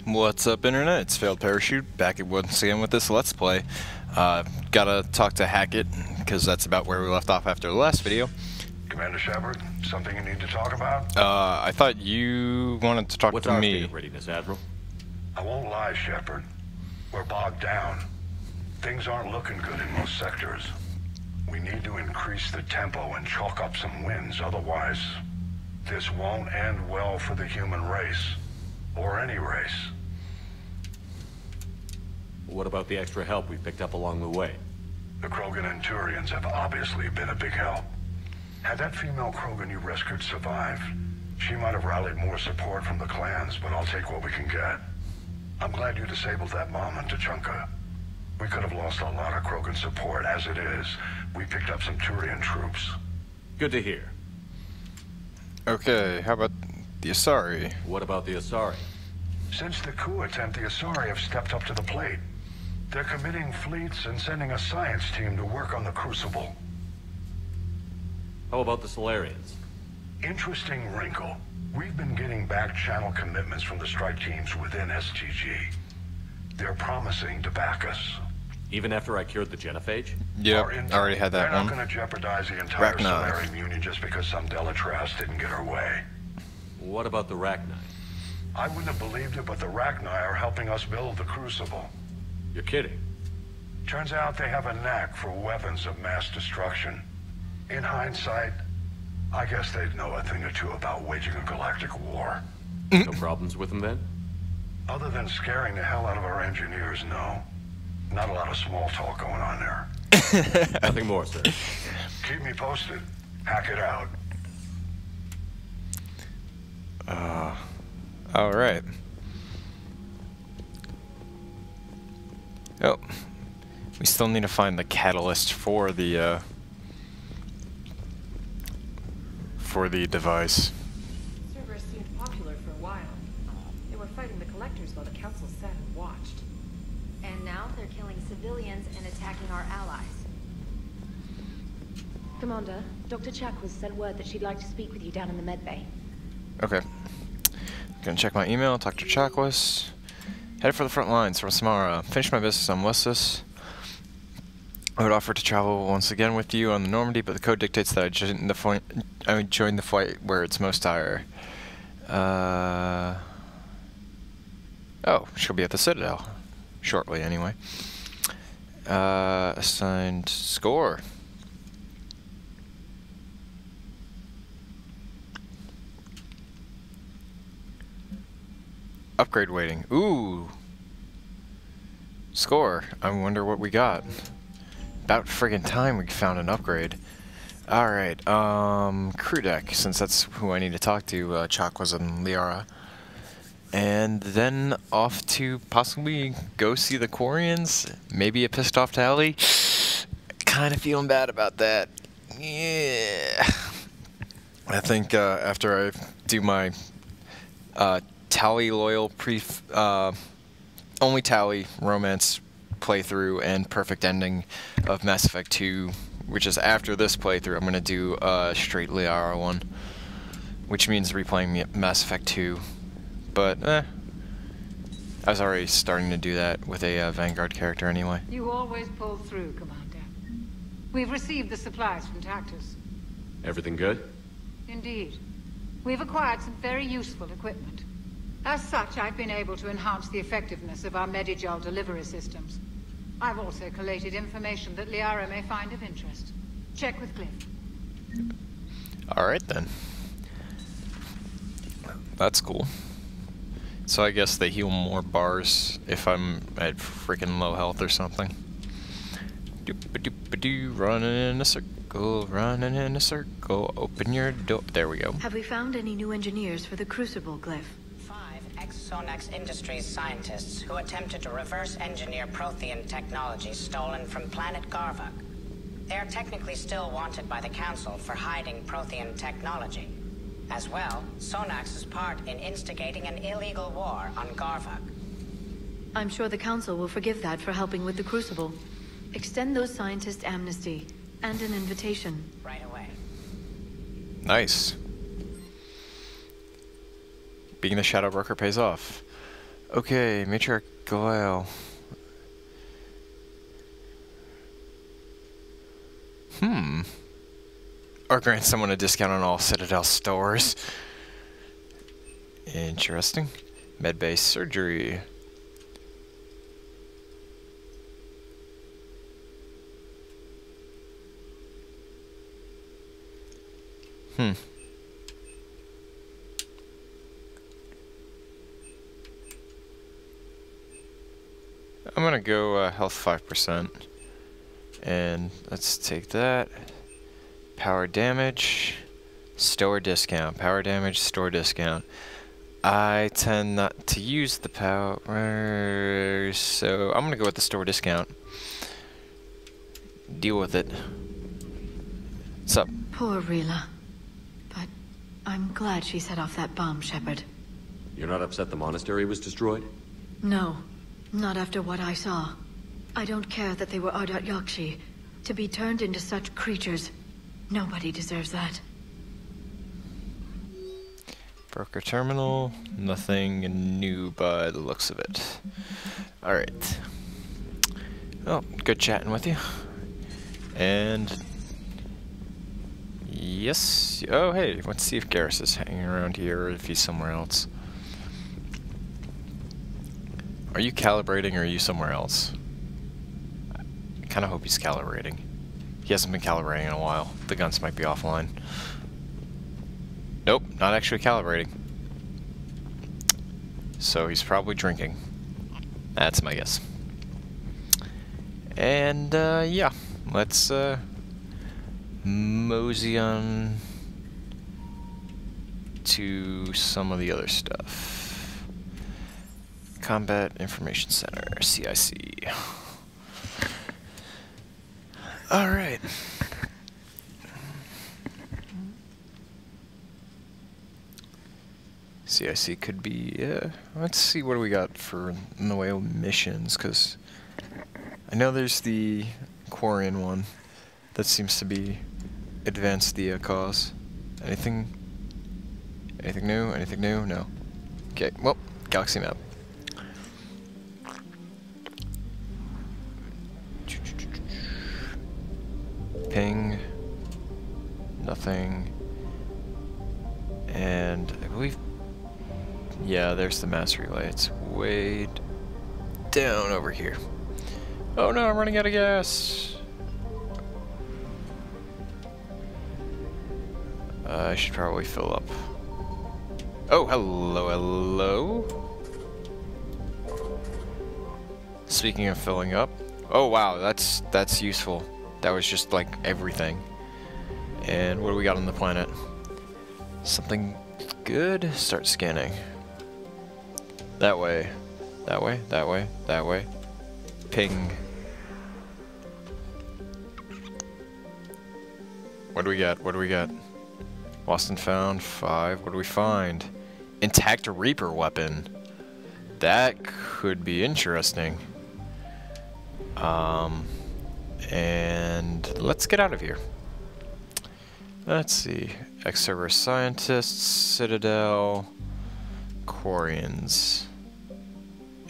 What's up, Internet? It's Failed Parachute, back once again with this Let's Play. Gotta talk to Hackett, because that's about where we left off after the last video. Commander Shepard, something you need to talk about? I thought you wanted to talk What's to our me. state of readiness, Admiral? I won't lie, Shepard. We're bogged down. Things aren't looking good in most sectors. We need to increase the tempo and chalk up some wins, otherwise this won't end well for the human race. Or any race. What about the extra help we picked up along the way? The Krogan and Turians have obviously been a big help. Had that female Krogan you rescued survived, she might have rallied more support from the clans, but I'll take what we can get. I'm glad you disabled that bomb on Tachanka. We could have lost a lot of Krogan support. As it is, we picked up some Turian troops. Good to hear. Okay, how about the Asari? What about the Asari? Since the coup attempt, the Asari have stepped up to the plate. They're committing fleets and sending a science team to work on the Crucible. How about the Solarians? Interesting wrinkle. We've been getting back channel commitments from the strike teams within STG. They're promising to back us. Even after I cured the genophage? Yep, I already had that They're one. not going to jeopardize the entire Rachni. Solarian Union just because some Delatras didn't get our way. What about the Rachni? I wouldn't have believed it, but the Rachni are helping us build the Crucible. You're kidding. Turns out they have a knack for weapons of mass destruction. In hindsight, I guess they'd know a thing or two about waging a galactic war. No problems with them then? Other than scaring the hell out of our engineers, no. Not a lot of small talk going on there. Nothing more, sir. Keep me posted. Hack it out. Alright. Oh. We still need to find the catalyst for the device. Cerberus seemed popular for a while. They were fighting the Collectors while the Council sat and watched. And now they're killing civilians and attacking our allies. Commander, Dr. Chakwas sent word that she'd like to speak with you down in the medbay. Okay. Gonna check my email, talk to Chakwas. Headed for the front lines from Samara. Finish my business on Westus. I would offer to travel once again with you on the Normandy, but the code dictates that I join the flight where it's most dire. Oh, she'll be at the Citadel. Shortly, anyway. Assigned score. Upgrade waiting. Ooh. Score. I wonder what we got. About friggin' time we found an upgrade. Alright, crew deck, since that's who I need to talk to, Chakwas and Liara. And then off to possibly go see the Quarians. Maybe a pissed off Tally. Kinda feeling bad about that. Yeah. I think after I do my Tally loyal only Tally romance playthrough and perfect ending of Mass Effect 2, which is after this playthrough, I'm gonna do a straight Liara one, which means replaying Mass Effect 2. But I was already starting to do that with a Vanguard character anyway. You always pull through, Commander. We've received the supplies from Tactus. Everything good? Indeed. We've acquired some very useful equipment. As such, I've been able to enhance the effectiveness of our Medigel delivery systems. I've also collated information that Liara may find of interest. Check with Cliff. Alright then. That's cool. So I guess they heal more bars if I'm at freaking low health or something. Doop-a-doop-a-doo, running in a circle, running in a circle, open your door. There we go. Have we found any new engineers for the Crucible, Glyph? 5 ex-Sonax Industries scientists who attempted to reverse engineer Prothean technology stolen from planet Garvuk. They are technically still wanted by the Council for hiding Prothean technology. As well, Sonax's part in instigating an illegal war on Garvuk. I'm sure the Council will forgive that for helping with the Crucible. Extend those scientists amnesty and an invitation. Right away. Nice. Being the shadow broker pays off. Okay, Matriarch Galil. Or grant someone a discount on all Citadel stores. Interesting. Medbay surgery. I'm gonna go health 5%. And let's take that. Power damage, store discount. Power damage, store discount. I tend not to use the power, so I'm gonna go with the store discount. Deal with it. What's up? Poor Rila. But I'm glad she set off that bomb, Shepard. You're not upset the monastery was destroyed? No, not after what I saw. I don't care that they were Ardat Yakshi. To be turned into such creatures, nobody deserves that. Broker terminal, nothing new by the looks of it. Alright. Well, good chatting with you. And... yes. Oh, hey, let's see if Garrus is hanging around here or if he's somewhere else. Are you calibrating or are you somewhere else? I kind of hope he's calibrating. He hasn't been calibrating in a while. The guns might be offline. Nope, not actually calibrating. So he's probably drinking. That's my guess. And, yeah. Let's, mosey on to some of the other stuff. Combat Information Center, CIC. Alright. CIC could be, let's see what do we got for in the way of missions, because I know there's the Quarian one that seems to be advance the cause. Anything new? Anything new? No. Okay, well, galaxy map. Ping. Nothing. And I believe, yeah, there's the mass relay. It's way down over here. Oh no, I'm running out of gas. I should probably fill up. Oh, hello, hello. Speaking of filling up. Oh wow, that's useful. That was just like everything. And what do we got on the planet? Something good? Start scanning. That way. That way, that way, that way. Ping. What do we got? What do we got? Lost and found, 5. What do we find? Intact Reaper weapon. That could be interesting. And let's get out of here. Let's see. Ex-Cerberus scientists, Citadel, Quarians.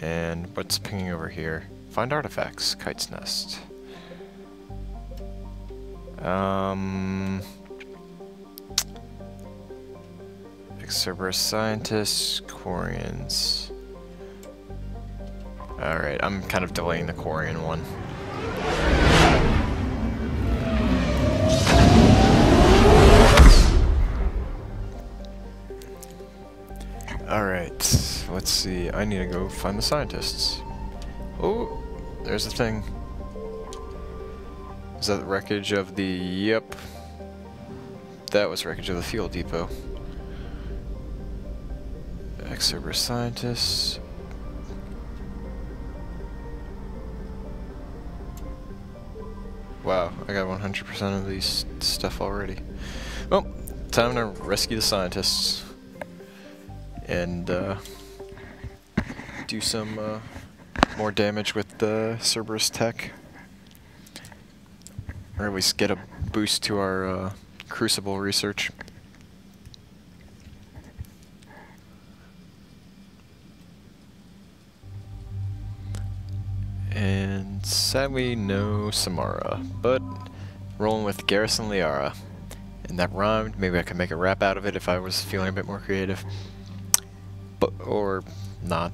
And what's pinging over here? Find artifacts, Kite's Nest. Ex-Cerberus scientists, Quarians. Alright, I'm kind of delaying the Quarian one. Alright, let's see. I need to go find the scientists. Oh, there's the thing. Is that the wreckage of the... Yep. That was wreckage of the fuel depot. Ex-Cerberus scientists. Wow, I got 100% of these stuff already. Well, time to rescue the scientists. And, do some, more damage with the Cerberus tech. Or at least get a boost to our, Crucible research. And sadly, no Samara, but rolling with Garrison Liara. And that rhymed. Maybe I could make a rap out of it if I was feeling a bit more creative. But, or not.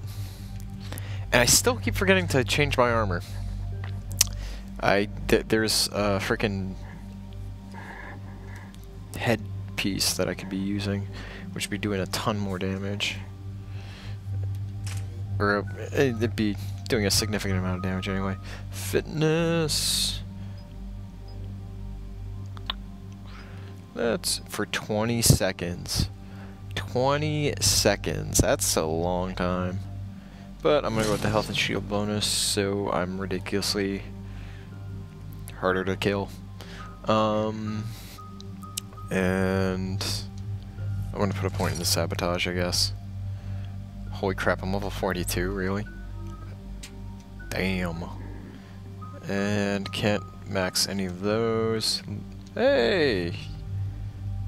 And I still keep forgetting to change my armor. There's a frickin' headpiece that I could be using, which would be doing a ton more damage. Or it'd be doing a significant amount of damage anyway. Fitness. That's for 20 seconds. 20 seconds. That's a long time. But I'm gonna go with the health and shield bonus, so I'm ridiculously harder to kill. And I'm gonna put a point in the sabotage, I guess. Holy crap, I'm level 42, really? Damn. And can't max any of those. Hey!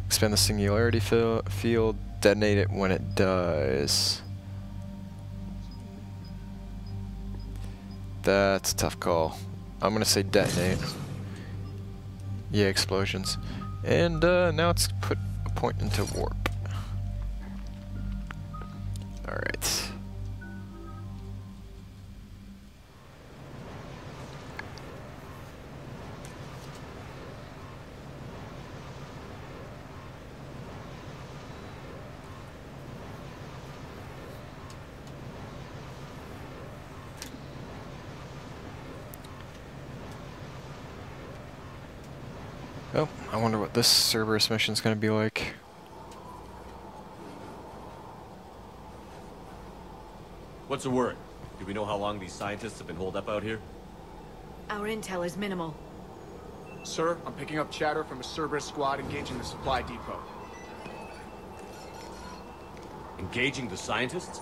Expand the singularity field, detonate it when it dies. That's a tough call. I'm gonna say detonate. Yeah, explosions. And now let's put a point into warp. Alright. Oh, I wonder what this Cerberus mission's gonna be like. What's the word? Do we know how long these scientists have been holed up out here? Our intel is minimal. Sir, I'm picking up chatter from a Cerberus squad engaging the supply depot. Engaging the scientists?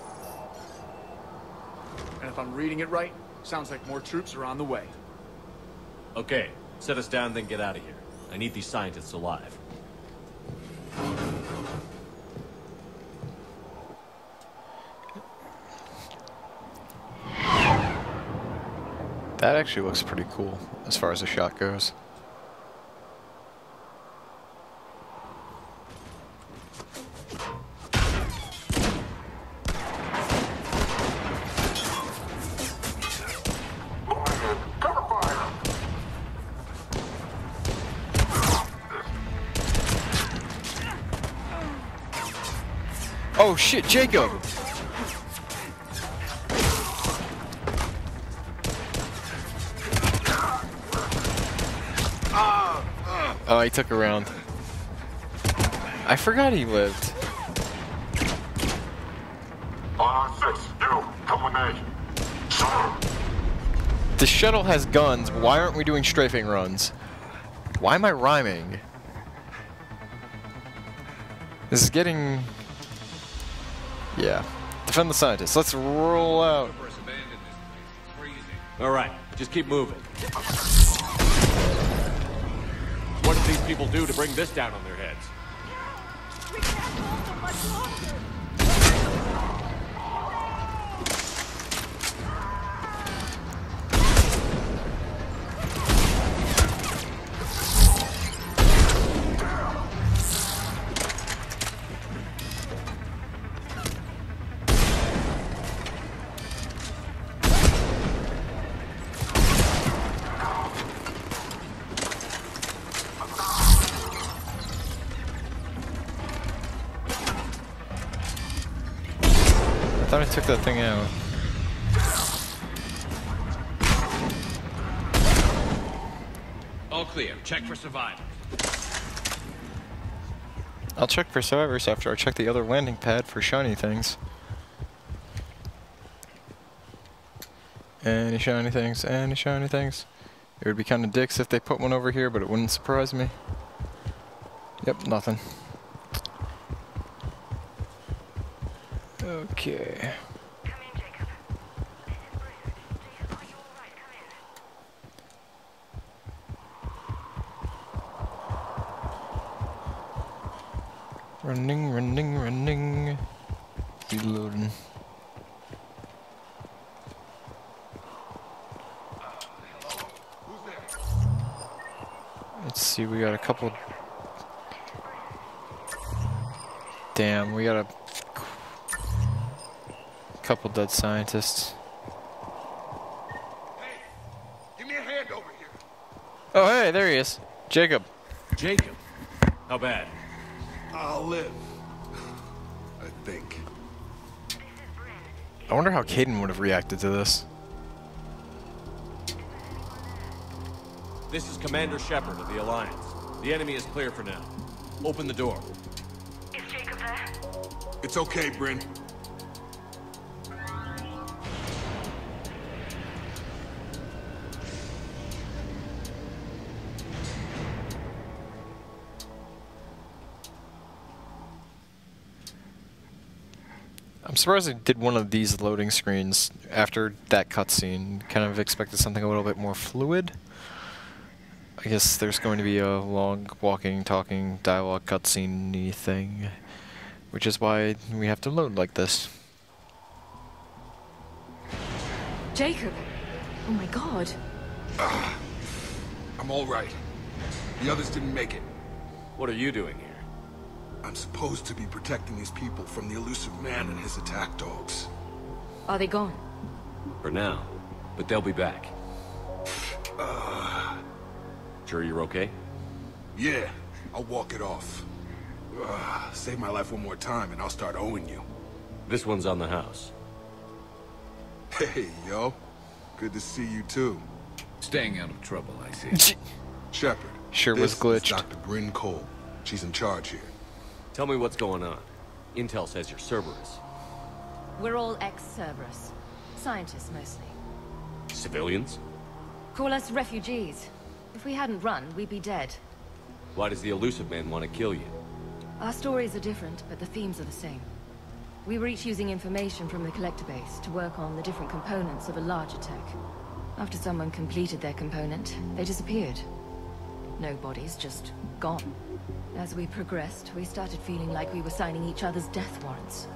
And if I'm reading it right, sounds like more troops are on the way. Okay, set us down, then get out of here. I need these scientists alive. That actually looks pretty cool, as far as the shot goes. Oh shit, Jacob! Oh, he took a round. I forgot he lived. 6, you, come with me. The shuttle has guns. Why aren't we doing strafing runs? Why am I rhyming? This is getting... Yeah. Defend the scientists. Let's roll out. Alright, just keep moving. What did these people do to bring this down on their heads? We can't hold them much longer. I thought I took that thing out. All clear. Check for survivors. I'll check for survivors after I check the other landing pad for shiny things. Any shiny things? Any shiny things? It would be kind of dicks if they put one over here, but it wouldn't surprise me. Yep, nothing. Okay. Come in, Jacob. This is Bruce. Jacob, are you all right? Come in. Running, running, running. Reloading. see, we got a couple... Damn, we got a couple dead scientists. Hey, give me a hand over here. Oh, hey, there he is. Jacob. Jacob? How bad? I'll live. I think. I wonder how Caden would have reacted to this. This is Commander Shepard of the Alliance. The enemy is clear for now. Open the door. Is Jacob there? It's okay, Bryn. I'm surprised they did one of these loading screens after that cutscene. Kind of expected something a little bit more fluid. I guess there's going to be a long walking, talking, dialogue cutscene-y thing, which is why we have to load like this. Jacob! Oh my god. I'm all right. The others didn't make it. What are you doing here? I'm supposed to be protecting these people from the elusive man and his attack dogs. Are they gone? For now. But they'll be back. Sure you're okay? Yeah, I'll walk it off. Save my life one more time and I'll start owing you. This one's on the house. Hey, yo. Good to see you too. Staying out of trouble, I see. Shepard. Sure was This glitched. is Dr. Bryn Cole. She's in charge here. Tell me what's going on. Intel says you're Cerberus. We're all ex-Cerberus. Scientists, mostly. Civilians? Call us refugees. If we hadn't run, we'd be dead. Why does the elusive man want to kill you? Our stories are different, but the themes are the same. We were each using information from the collector base to work on the different components of a larger tech. After someone completed their component, they disappeared. No bodies, just gone. As we progressed, we started feeling like we were signing each other's death warrants.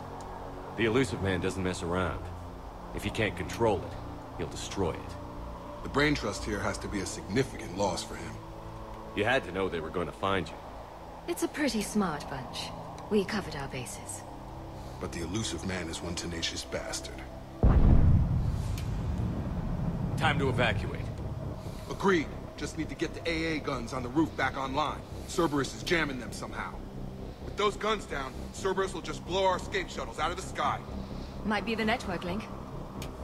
The elusive man doesn't mess around. If he can't control it, he'll destroy it. The brain trust here has to be a significant loss for him. You had to know they were going to find you. It's a pretty smart bunch. We covered our bases. But the elusive man is one tenacious bastard. Time to evacuate. Agreed. Just need to get the AA guns on the roof back online. Cerberus is jamming them somehow. With those guns down, Cerberus will just blow our escape shuttles out of the sky. Might be the network link.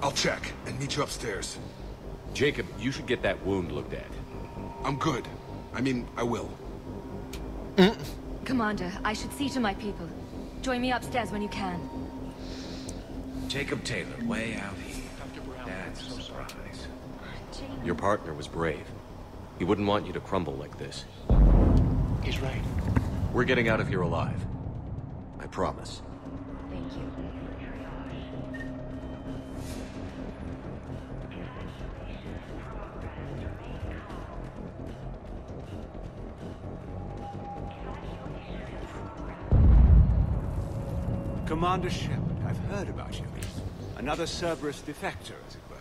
I'll check and meet you upstairs. Jacob, you should get that wound looked at. I'm good. I mean, I will. Commander, I should see to my people. Join me upstairs when you can. Jacob Taylor, way out here. That's a surprise. Your partner was brave. He wouldn't want you to crumble like this. He's right. We're getting out of here alive. I promise. Thank you. Commander Shepard, I've heard about you. Another Cerberus defector, as it were.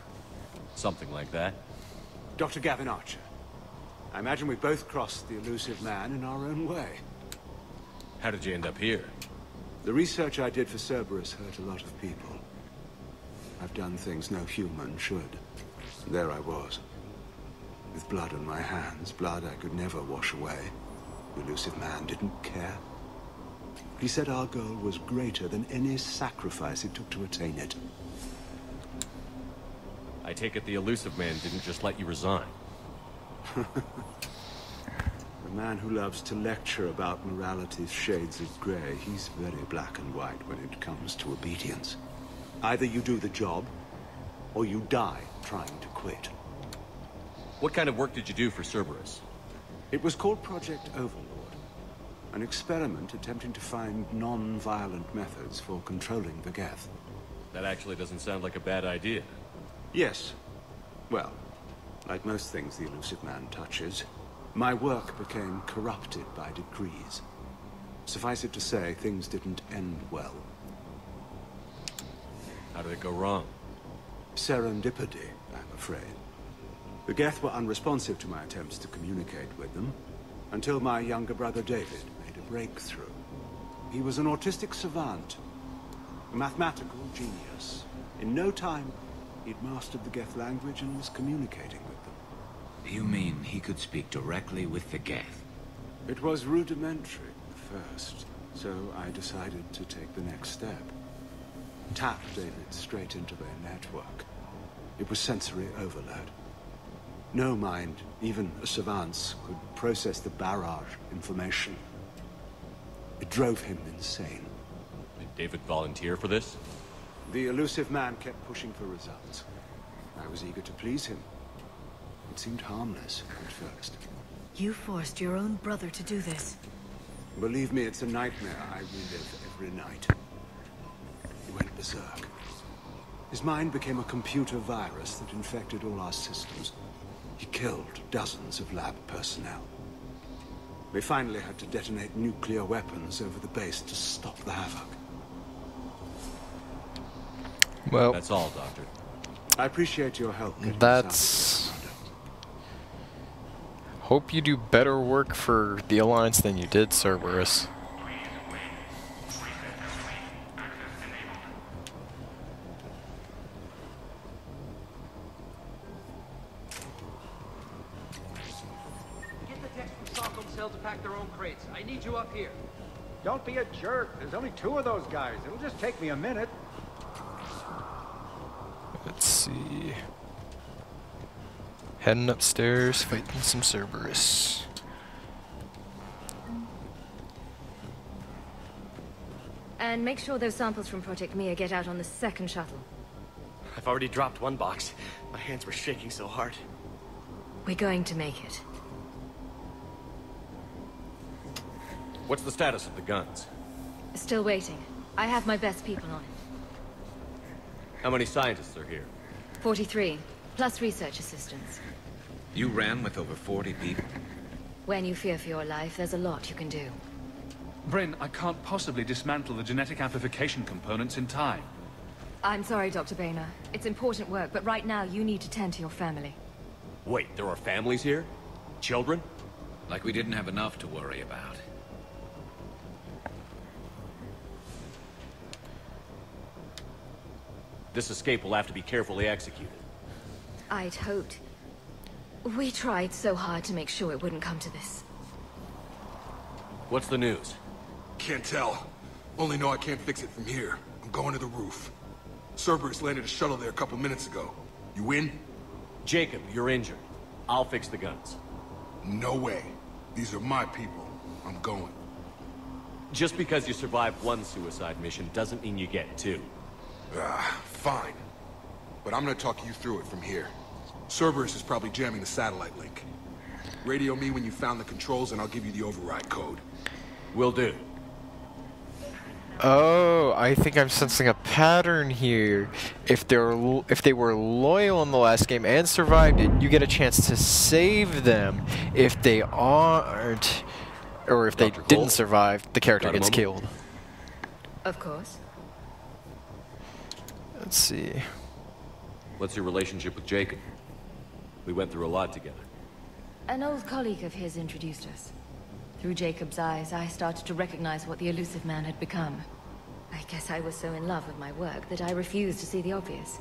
Something like that. Dr. Gavin Archer. I imagine we both crossed the elusive man in our own way. How did you end up here? The research I did for Cerberus hurt a lot of people. I've done things no human should. And there I was. With blood on my hands, blood I could never wash away. The elusive man didn't care. He said our goal was greater than any sacrifice it took to attain it. I take it the elusive man didn't just let you resign. The man who loves to lecture about morality's shades of grey, he's very black and white when it comes to obedience. Either you do the job, or you die trying to quit. What kind of work did you do for Cerberus? It was called Project Overlord. An experiment attempting to find non-violent methods for controlling the Geth. That actually doesn't sound like a bad idea. Yes. Well, like most things the elusive man touches, my work became corrupted by decrees. Suffice it to say, things didn't end well. How did it go wrong? Serendipity, I'm afraid. The Geth were unresponsive to my attempts to communicate with them. Until my younger brother David made a breakthrough. He was an autistic savant, a mathematical genius. In no time, he'd mastered the Geth language and was communicating with them. You mean he could speak directly with the Geth? It was rudimentary at first, so I decided to take the next step. Tap David straight into their network. It was sensory overload. No mind, even a savant's, could process the barrage information. It drove him insane. Did David volunteer for this? The elusive man kept pushing for results. I was eager to please him. It seemed harmless at first. You forced your own brother to do this. Believe me, it's a nightmare I relive every night. He went berserk. His mind became a computer virus that infected all our systems. He killed dozens of lab personnel. We finally had to detonate nuclear weapons over the base to stop the havoc. Well, that's all, Doctor. I appreciate your help. That's... Hope you do better work for the Alliance than you did Cerberus. To pack their own crates. I need you up here. Don't be a jerk. There's only 2 of those guys. It'll just take me a minute. Let's see. Heading upstairs, fighting some Cerberus. And make sure those samples from Project Mia get out on the second shuttle. I've already dropped one box. My hands were shaking so hard. We're going to make it. What's the status of the guns? Still waiting. I have my best people on it. How many scientists are here? 43, plus research assistants. You ran with over 40 people? When you fear for your life, there's a lot you can do. Bryn, I can't possibly dismantle the genetic amplification components in time. I'm sorry, Dr. Boehner. It's important work, but right now you need to tend to your family. Wait, there are families here? Children? Like we didn't have enough to worry about. This escape will have to be carefully executed. I'd hoped. We tried so hard to make sure it wouldn't come to this. What's the news? Can't tell. Only know I can't fix it from here. I'm going to the roof. Cerberus landed a shuttle there a couple minutes ago. You in? Jacob, you're injured. I'll fix the guns. No way. These are my people. I'm going. Just because you survived one suicide mission doesn't mean you get 2. Fine. But I'm gonna talk you through it from here. Cerberus is probably jamming the satellite link. Radio me when you found the controls and I'll give you the override code. Will do. Oh, I think I'm sensing a pattern here. If they were loyal in the last game and survived it, you get a chance to save them. If they aren't, or if they didn't survive, the character gets killed. Of course. Let's see. What's your relationship with Jacob? We went through a lot together. An old colleague of his introduced us. Through Jacob's eyes, I started to recognize what the elusive man had become. I guess I was so in love with my work that I refused to see the obvious.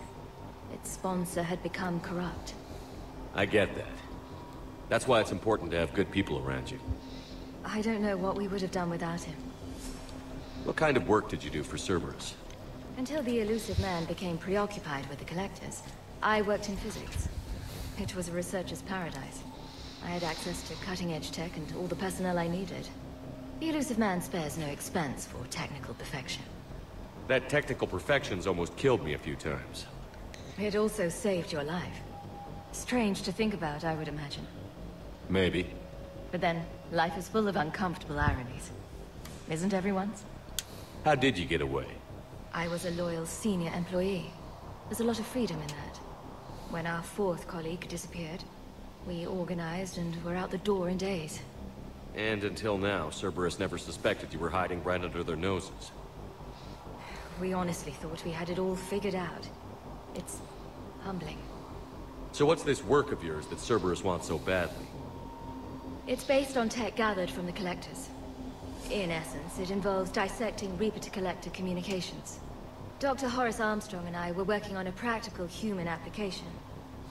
Its sponsor had become corrupt. I get that. That's why it's important to have good people around you. I don't know what we would have done without him. What kind of work did you do for Cerberus? Until the elusive man became preoccupied with the collectors, I worked in physics. It was a researcher's paradise. I had access to cutting-edge tech and all the personnel I needed. The elusive man spares no expense for technical perfection. That technical perfection's almost killed me a few times. It also saved your life. Strange to think about, I would imagine. Maybe. But then, life is full of uncomfortable ironies. Isn't everyone's? How did you get away? I was a loyal senior employee. There's a lot of freedom in that. When our 4th colleague disappeared, we organized and were out the door in days. And until now, Cerberus never suspected you were hiding right under their noses. We honestly thought we had it all figured out. It's humbling. So what's this work of yours that Cerberus wants so badly? It's based on tech gathered from the Collectors. In essence, it involves dissecting Reaper-to-Collector communications. Dr. Horace Armstrong and I were working on a practical human application.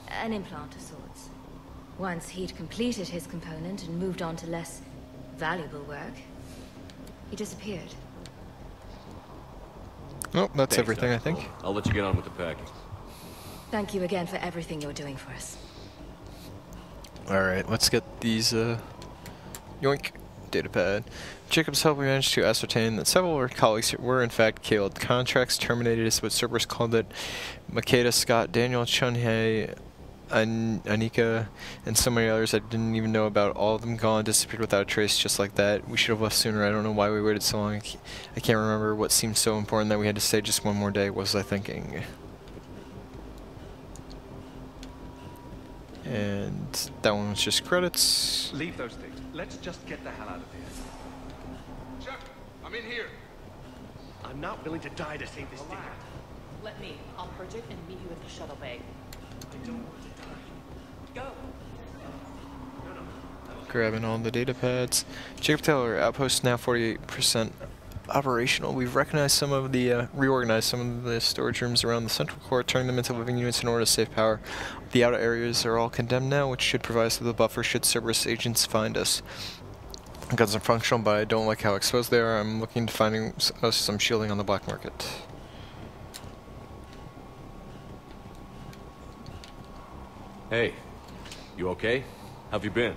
An implant of sorts. Once he'd completed his component and moved on to less valuable work, he disappeared. Oh, that's Thanks, everything, Dr. I think. Cole. I'll let you get on with the packing. Thank you again for everything you're doing for us. Alright, let's get these, yoink, datapad. Jacob's help managed to ascertain that several of our colleagues were in fact killed. Contracts terminated is what Cerberus called it. Makeda, Scott, Daniel, Chunhei, Anika, and so many others I didn't even know about. All of them gone, disappeared without a trace, just like that. We should have left sooner. I don't know why we waited so long. I can't remember what seemed so important that we had to stay just one more day. What was I thinking? And that one was just credits. Leave those things. Let's just get the hell out of here. Shepard, I'm in here. I'm not willing to die to save this thing. Let me. I'll purge it and meet you at the shuttle bay. I don't want to die. Go. Grabbing all the data pads. Jacob Taylor, outpost now 48% operational. We've recognized some of the, reorganized some of the storage rooms around the central core, turning them into living units in order to save power. The outer areas are all condemned now, which should provide us with a buffer should Cerberus agents find us. Guns are functional, but I don't like how exposed they are. I'm looking to finding us some shielding on the black market. Hey, you okay? How've you been?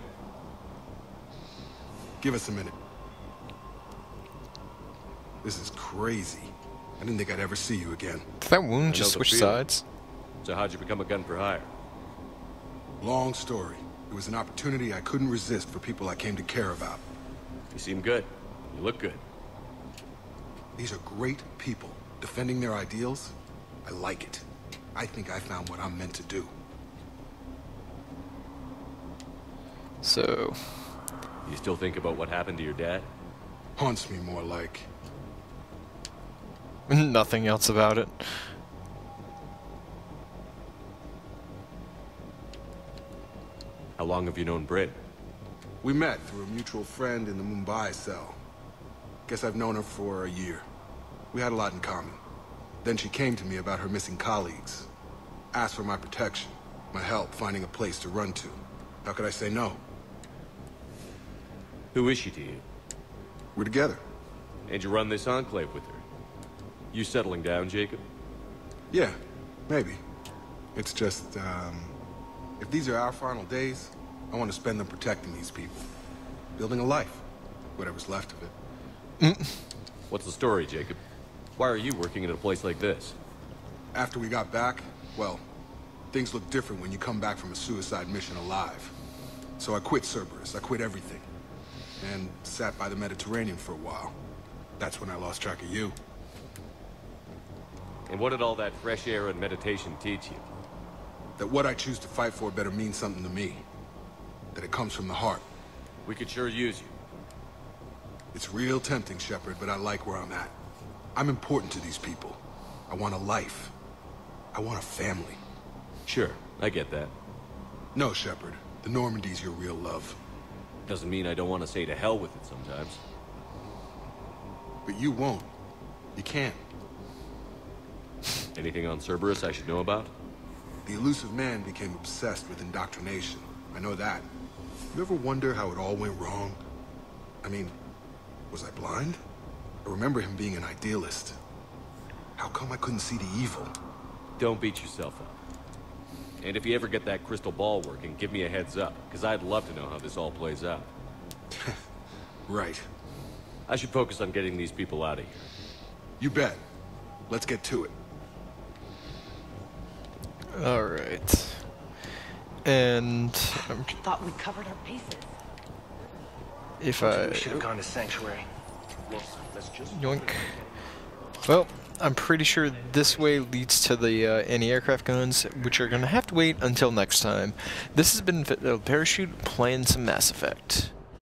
Give us a minute. This is crazy. I didn't think I'd ever see you again. Did that wound I just know the switch feeling. sides? So how'd you become a gun for hire? Long story. It was an opportunity I couldn't resist for people I came to care about. You seem good. You look good. These are great people, defending their ideals. I like it. I think I found what I'm meant to do. So... You still think about what happened to your dad? Haunts me more like... nothing else about it. How long have you known Britt? We met through a mutual friend in the Mumbai cell. Guess I've known her for a year. We had a lot in common. Then she came to me about her missing colleagues. Asked for my protection, my help finding a place to run to. How could I say no? Who is she to you? We're together. And you run this enclave with her? You settling down, Jacob? Yeah, maybe. It's just, if these are our final days, I want to spend them protecting these people. Building a life. Whatever's left of it. What's the story, Jacob? Why are you working at a place like this? After we got back, well, things look different when you come back from a suicide mission alive. So I quit Cerberus. I quit everything. And sat by the Mediterranean for a while. That's when I lost track of you. And what did all that fresh air and meditation teach you? That what I choose to fight for better mean something to me. That it comes from the heart. We could sure use you. It's real tempting, Shepard, but I like where I'm at. I'm important to these people. I want a life. I want a family. Sure, I get that. No, Shepard. The Normandy's your real love. Doesn't mean I don't want to say to hell with it sometimes. But you won't. You can't. Anything on Cerberus I should know about? The elusive man became obsessed with indoctrination. I know that. You ever wonder how it all went wrong? I mean, was I blind? I remember him being an idealist. How come I couldn't see the evil? Don't beat yourself up. And if you ever get that crystal ball working, give me a heads up, because I'd love to know how this all plays out. Right. I should focus on getting these people out of here. You bet. Let's get to it. Alright. And... I thought we covered our bases. If I... We should have gone to Sanctuary. Let's just... Yoink. Well, I'm pretty sure this way leads to the anti-aircraft guns, which are going to have to wait until next time. This has been Parachute playing some Mass Effect.